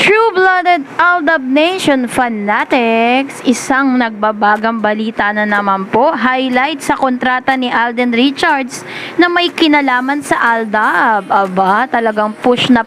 True-blooded Aldab Nation fanatics, isang nagbabagang balita na naman po, highlight sa kontrata ni Alden Richards na may kinalaman sa Aldab. Aba, talagang push na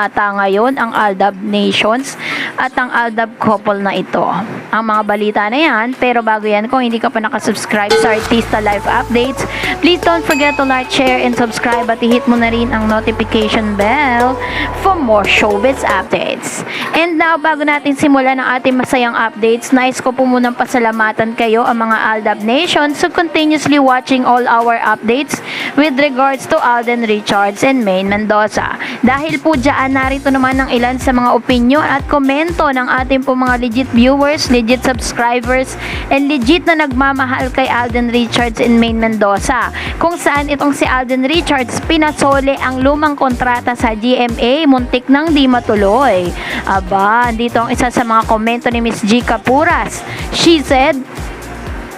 ata ngayon ang Aldab Nations at ang Aldab couple na ito. Ang mga balita na yan, pero bago yan, kung hindi ka pa nakasubscribe sa Artista Live Updates, please don't forget to like, share, and subscribe at i-hit mo na rin ang notification bell for more showbiz updates. And now, bago natin simulan ang ating masayang updates, nais ko po munang pasalamatan kayo ang mga Aldab Nation so continuously watching all our updates with regards to Alden Richards and Maine Mendoza. Dahil po dyan, narito naman ang ilan sa mga opinion at komento ng ating po mga legit viewers, legit subscribers, and legit na nagmamahal kay Alden Richards and Maine Mendoza. Kung saan itong si Alden Richards pinasole ang lumang kontrata sa GMA, muntik nang di matuloy. Aba, dito ang isa sa mga komento ni Miss G. Capuras. She said,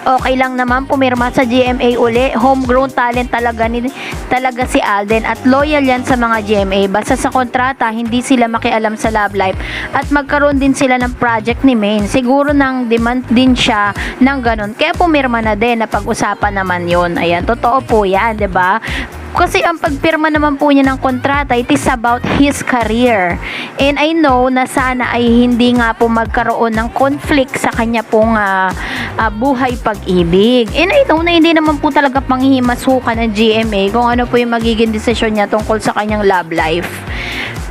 okay lang naman pumirma sa GMA uli. Homegrown talent talaga si Alden at loyal yan sa mga GMA. Basta sa kontrata, hindi sila makialam sa love life at magkaroon din sila ng project ni Maine. Siguro nang demand din siya ng ganun. Kaya pumirma na din, na pag-usapan naman yun. Ayan, totoo po yan, 'di ba? Kasi ang pagpirma naman po niya ng kontrata, it is about his career. And I know na sana ay hindi nga po magkaroon ng conflict sa kanya pong buhay pag-ibig. And I know na hindi naman po talaga panghihimasukan ng GMA kung ano po yung magiging desisyon niya tungkol sa kanyang love life.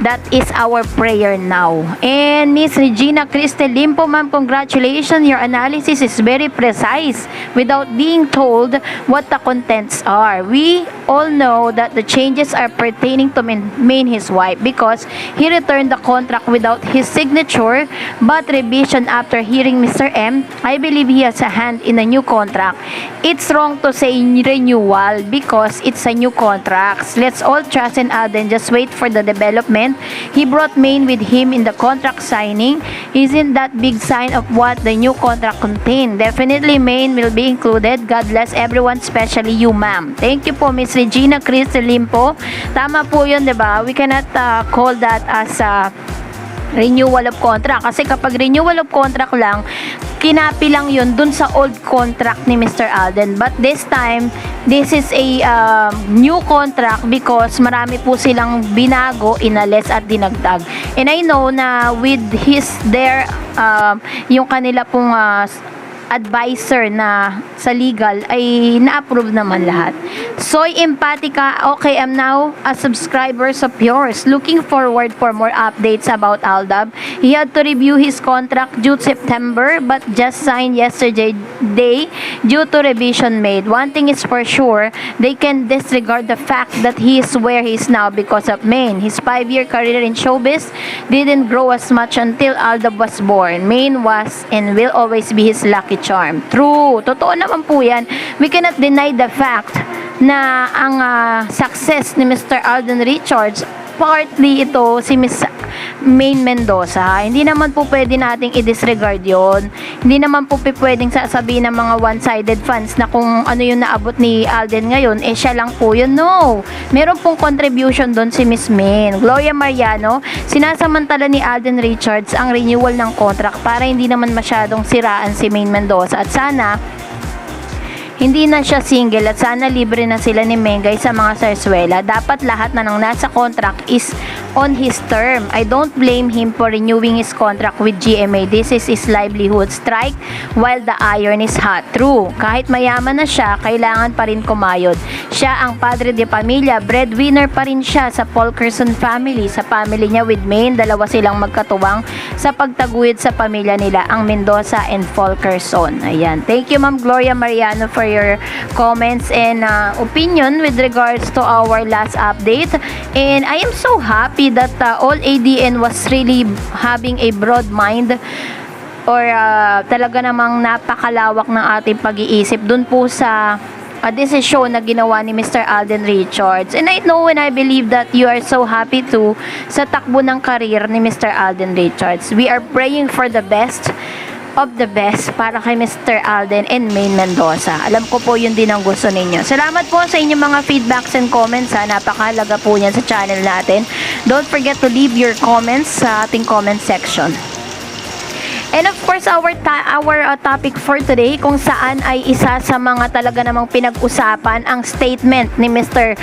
That is our prayer now. And Miss Regina Cristel Limpo, ma'am, congratulations. Your analysis is very precise without being told what the contents are. We all know that the changes are pertaining to Maine, his wife, because he returned the contract without his signature, but revision after hearing Mr. M, I believe he has a hand in a new contract. It's wrong to say renewal because it's a new contract. Let's all trust in Alden. Just wait for the development. He brought Maine with him in the contract signing. Isn't that big sign of what the new contract contained? Definitely Maine will be included. God bless everyone, especially you, ma'am. Thank you po, Miss Regina Cristel Limpo. Tama po yun, diba? We cannot call that as a renewal of contract. Kasi kapag renewal of contract lang, kinapi lang yun dun sa old contract ni Mr. Alden. But this time, this is a new contract because marami po silang binago, inalis at dinagdag. And I know na with yung kanila pong advisor na sa legal ay na-approve naman lahat. Soy Empatica, okay, I'm now a subscriber of yours. Looking forward for more updates about Aldab. He had to review his contract due September but just signed yesterday due to revision made. One thing is for sure, they can disregard the fact that he is where he is now because of Maine. His 5-year career in showbiz didn't grow as much until Aldab was born. Maine was and will always be his lucky charm. True. Totoo naman po yan. We cannot deny the fact na ang success ni Mr. Alden Richards, partly ito si Miss Maine Mendoza. Hindi naman po pwede nating i-disregard yon. Hindi naman po pwedeng sasabihin ng mga one-sided fans na kung ano yung naabot ni Alden ngayon, siya lang po yun. No! Meron pong contribution doon si Miss Maine. Gloria Mariano, sinasamantala ni Alden Richards ang renewal ng contract para hindi naman masyadong siraan si Maine Mendoza at sana hindi na siya single at sana libre na sila ni Mengay sa mga sarswela. Dapat lahat na nang nasa contract is on his term. I don't blame him for renewing his contract with GMA. This is his livelihood. Strike while the iron is hot. True. Kahit mayaman na siya, kailangan pa rin kumayod. Siya ang padre de pamilya. Breadwinner pa rin siya sa Fulkerson family. Sa family niya with Maine, dalawa silang magkatuwang sa pagtaguyod sa pamilya nila, ang Mendoza and Fulkerson. Ayan. Thank you, Ma'am Gloria Mariano, for your comments and opinion with regards to our last update. And I am so happy that all ADN was really having a broad mind or talaga namang napakalawak ng ating pag-iisip dun po sa desisyon na ginawa ni Mr. Alden Richards. And I know and I believe that you are so happy too sa takbo ng career ni Mr. Alden Richards. We are praying for the best of the best para kay Mr. Alden and Maine Mendoza. Alam ko po yun din ang gusto ninyo. Salamat po sa inyong mga feedbacks and comments. Napakahalaga po yan sa channel natin. Don't forget to leave your comments sa ating comment section. And of course, our topic for today, kung saan ay isa sa mga talaga namang pinag-usapan ang statement ni Mr.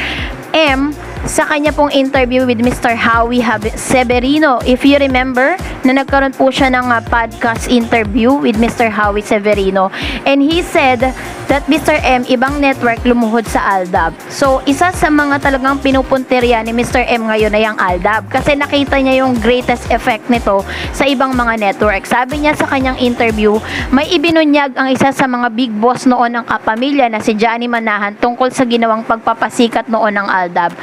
M sa kanya pong interview with Mr. Howie Severino. If you remember, na nagkaroon po siya ng podcast interview with Mr. Howie Severino. And he said that Mr. M, ibang network lumuhod sa Aldab. So, isa sa mga talagang pinupunteriya ni Mr. M ngayon ay ang Aldab. Kasi nakita niya yung greatest effect nito sa ibang mga network. Sabi niya sa kanyang interview, may ibinunyag ang isa sa mga big boss noon ng kapamilya na si Johnny Manahan tungkol sa ginawang pagpapasikat noon ng Aldab.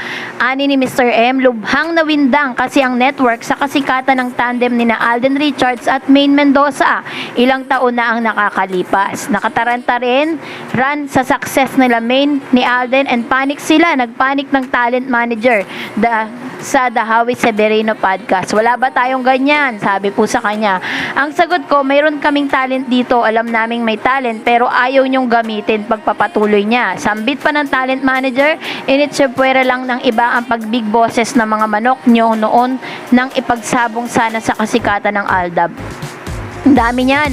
Ani ni Mr. M, lubhang nawindang kasi ang network sa kasikatan ng tandem ni na Alden Richards at Maine Mendoza. Ilang taon na ang nakakalipas. Nakataranta rin run sa success nila Maine ni Alden and panic sila. Nagpanic ng talent manager sa The Howie Severino podcast. Wala ba tayong ganyan? Sabi po sa kanya. Ang sagot ko, mayroon kaming talent dito. Alam naming may talent pero ayaw nyong gamitin pagpapatuloy niya. Sambit pa ng talent manager, initsipwera lang ng iba ang pag-big bosses ng mga manok nyo noon nang ipagsabong sana sa kasikatan ng Aldab. Dami niya,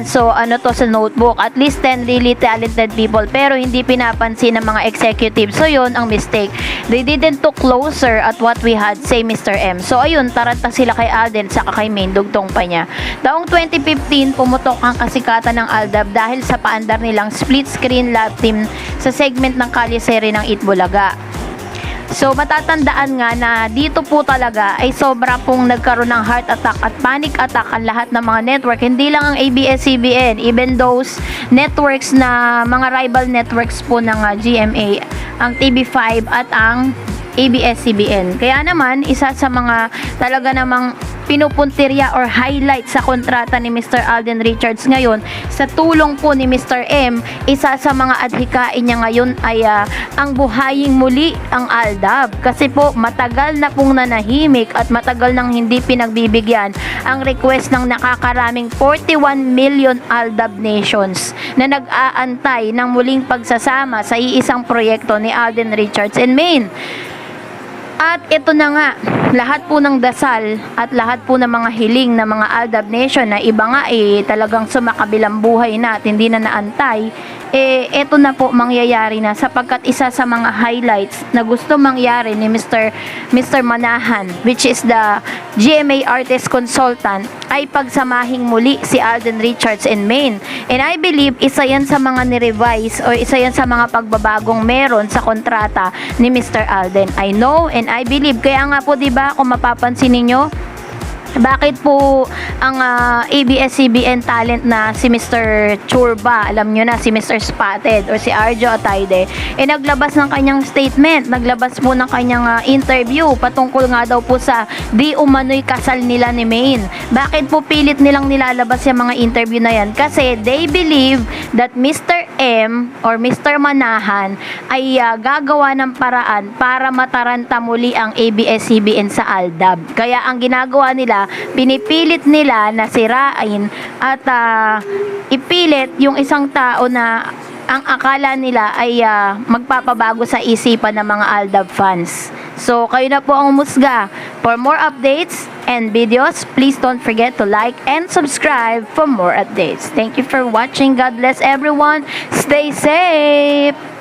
so ano to sa notebook, at least 10 really talented people pero hindi pinapansin ng mga executives, so yun ang mistake, they didn't look closer at what we had, say Mr. M. So ayun, taranta sila kay Alden saka kay Maine, dugtong pa niya. Taong 2015 pumutok ang kasikatan ng Aldab dahil sa paandar nilang split screen lab team sa segment ng Kaliseri ng Itbulaga. So matatandaan nga na dito po talaga ay sobra pong nagkaroon ng heart attack at panic attack ang lahat ng mga network, hindi lang ang ABS-CBN, even those networks na mga rival networks po ng GMA, ang TV5 at ang ABS-CBN. Kaya naman, isa sa mga talaga namang pinupuntirya or highlight sa kontrata ni Mr. Alden Richards ngayon, sa tulong po ni Mr. M, isa sa mga adhikain niya ngayon ay ang buhaying muli ang Aldab. Kasi po, matagal na pong nanahimik at matagal nang hindi pinagbibigyan ang request ng nakakaraming 41 million Aldab nations na nag-aantay ng muling pagsasama sa iisang proyekto ni Alden Richards and Maine. At ito na nga, lahat po ng dasal at lahat po ng mga hiling ng mga Aldab Nation na iba nga talagang sumakabilang buhay na at hindi na naantay, ito na po mangyayari na, sapagkat isa sa mga highlights na gusto mangyari ni Mr. Manahan, which is the GMA Artist Consultant, ay pagsamahing muli si Alden Richards and Maine. And I believe isa yan sa mga ni-revise o isa yan sa mga pagbabagong meron sa kontrata ni Mr. Alden. I know and I believe. Kaya nga po, diba, kung mapapansin ninyo, bakit po ang ABS-CBN talent na si Mr. Churba, alam nyo na, si Mr. Spotted or si Arjo Atayde, naglabas ng kanyang statement, naglabas po ng kanyang interview patungkol nga daw po sa di umano'y kasal nila ni Maine. Bakit po pilit nilang nilalabas yung mga interview na yan? Kasi they believe that Mr. M or Mr. Manahan ay gagawa ng paraan para mataranta muli ang ABS-CBN sa Aldab. Kaya ang ginagawa nila, pinipilit nila na sirain at ipilit yung isang tao na ang akala nila ay magpapabago sa isipan ng mga Aldab fans. So, kayo na po ang umusga. For more updates and videos, please don't forget to like and subscribe for more updates. Thank you for watching. God bless everyone. Stay safe!